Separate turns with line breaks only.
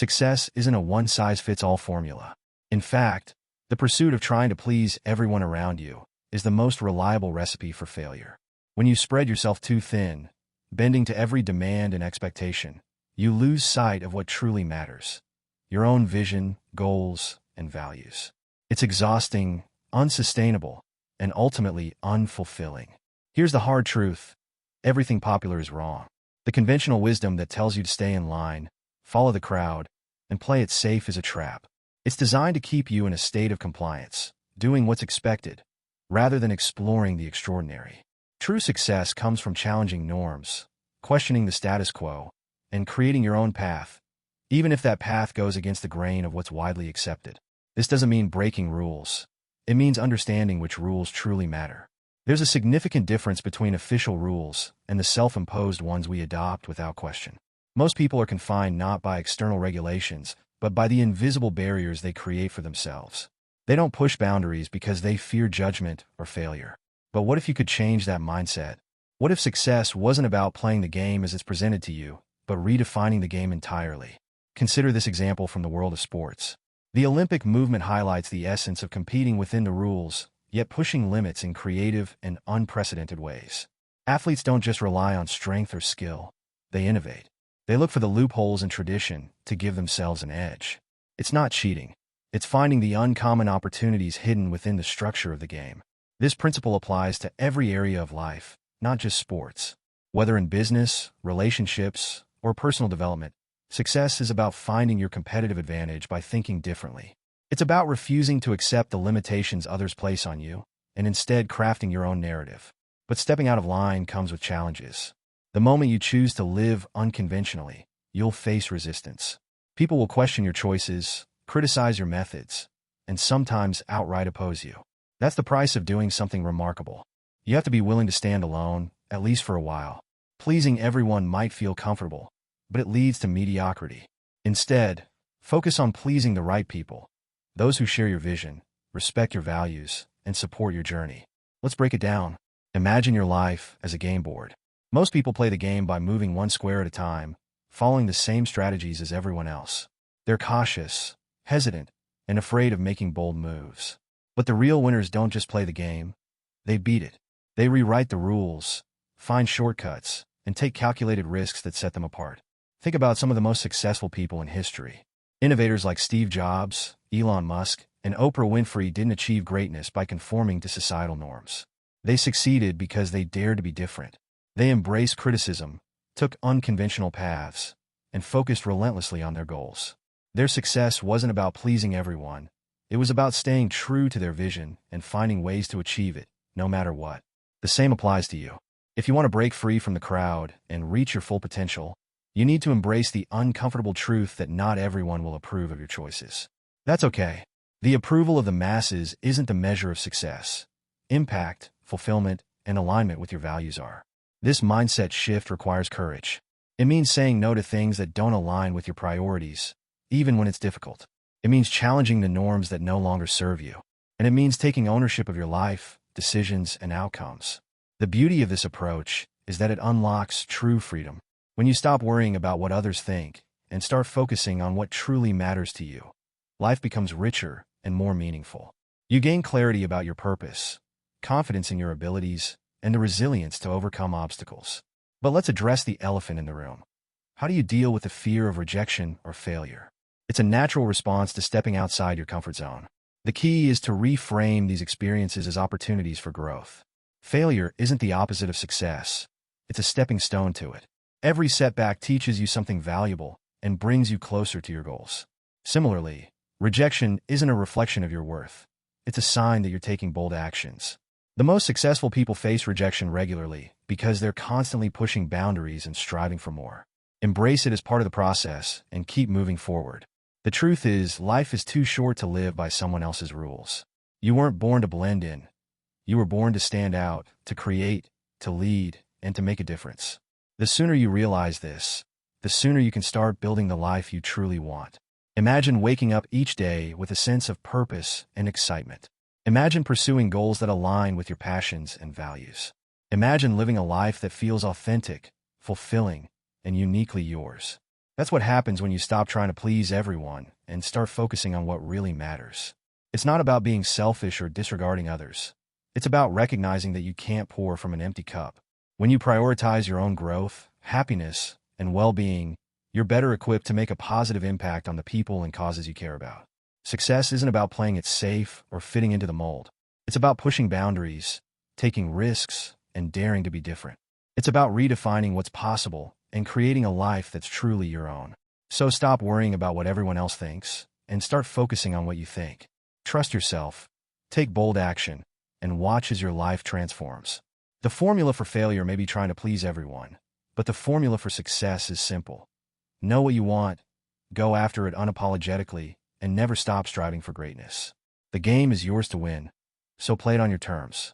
Success isn't a one-size-fits-all formula. In fact, the pursuit of trying to please everyone around you is the most reliable recipe for failure. When you spread yourself too thin, bending to every demand and expectation, you lose sight of what truly matters: your own vision, goals, and values. It's exhausting, unsustainable, and ultimately unfulfilling. Here's the hard truth: everything popular is wrong. The conventional wisdom that tells you to stay in line, follow the crowd, and play it safe is a trap. It's designed to keep you in a state of compliance, doing what's expected, rather than exploring the extraordinary. True success comes from challenging norms, questioning the status quo, and creating your own path, even if that path goes against the grain of what's widely accepted. This doesn't mean breaking rules. It means understanding which rules truly matter. There's a significant difference between official rules and the self-imposed ones we adopt without question. Most people are confined not by external regulations, but by the invisible barriers they create for themselves. They don't push boundaries because they fear judgment or failure. But what if you could change that mindset? What if success wasn't about playing the game as it's presented to you, but redefining the game entirely? Consider this example from the world of sports. The Olympic movement highlights the essence of competing within the rules, yet pushing limits in creative and unprecedented ways. Athletes don't just rely on strength or skill. They innovate. They look for the loopholes in tradition to give themselves an edge. It's not cheating. It's finding the uncommon opportunities hidden within the structure of the game. This principle applies to every area of life, not just sports. Whether in business, relationships, or personal development, success is about finding your competitive advantage by thinking differently. It's about refusing to accept the limitations others place on you, and instead crafting your own narrative. But stepping out of line comes with challenges. The moment you choose to live unconventionally, you'll face resistance. People will question your choices, criticize your methods, and sometimes outright oppose you. That's the price of doing something remarkable. You have to be willing to stand alone, at least for a while. Pleasing everyone might feel comfortable, but it leads to mediocrity. Instead, focus on pleasing the right people, those who share your vision, respect your values, and support your journey. Let's break it down. Imagine your life as a game board. Most people play the game by moving one square at a time, following the same strategies as everyone else. They're cautious, hesitant, and afraid of making bold moves. But the real winners don't just play the game, they beat it. They rewrite the rules, find shortcuts, and take calculated risks that set them apart. Think about some of the most successful people in history. Innovators like Steve Jobs, Elon Musk, and Oprah Winfrey didn't achieve greatness by conforming to societal norms. They succeeded because they dared to be different. They embraced criticism, took unconventional paths, and focused relentlessly on their goals. Their success wasn't about pleasing everyone. It was about staying true to their vision and finding ways to achieve it, no matter what. The same applies to you. If you want to break free from the crowd and reach your full potential, you need to embrace the uncomfortable truth that not everyone will approve of your choices. That's okay. The approval of the masses isn't the measure of success. Impact, fulfillment, and alignment with your values are. This mindset shift requires courage. It means saying no to things that don't align with your priorities, even when it's difficult. It means challenging the norms that no longer serve you. And it means taking ownership of your life, decisions, and outcomes. The beauty of this approach is that it unlocks true freedom. When you stop worrying about what others think and start focusing on what truly matters to you, life becomes richer and more meaningful. You gain clarity about your purpose, confidence in your abilities, and the resilience to overcome obstacles. But let's address the elephant in the room. How do you deal with the fear of rejection or failure? It's a natural response to stepping outside your comfort zone. The key is to reframe these experiences as opportunities for growth. Failure isn't the opposite of success. It's a stepping stone to it. Every setback teaches you something valuable and brings you closer to your goals. Similarly, rejection isn't a reflection of your worth. It's a sign that you're taking bold actions. The most successful people face rejection regularly because they're constantly pushing boundaries and striving for more. Embrace it as part of the process and keep moving forward. The truth is, life is too short to live by someone else's rules. You weren't born to blend in. You were born to stand out, to create, to lead, and to make a difference. The sooner you realize this, the sooner you can start building the life you truly want. Imagine waking up each day with a sense of purpose and excitement. Imagine pursuing goals that align with your passions and values. Imagine living a life that feels authentic, fulfilling, and uniquely yours. That's what happens when you stop trying to please everyone and start focusing on what really matters. It's not about being selfish or disregarding others. It's about recognizing that you can't pour from an empty cup. When you prioritize your own growth, happiness, and well-being, you're better equipped to make a positive impact on the people and causes you care about. Success isn't about playing it safe or fitting into the mold. It's about pushing boundaries, taking risks, and daring to be different. It's about redefining what's possible and creating a life that's truly your own. So stop worrying about what everyone else thinks and start focusing on what you think. Trust yourself, take bold action, and watch as your life transforms. The formula for failure may be trying to please everyone, but the formula for success is simple. Know what you want, go after it unapologetically, and never stop striving for greatness. The game is yours to win, so play it on your terms.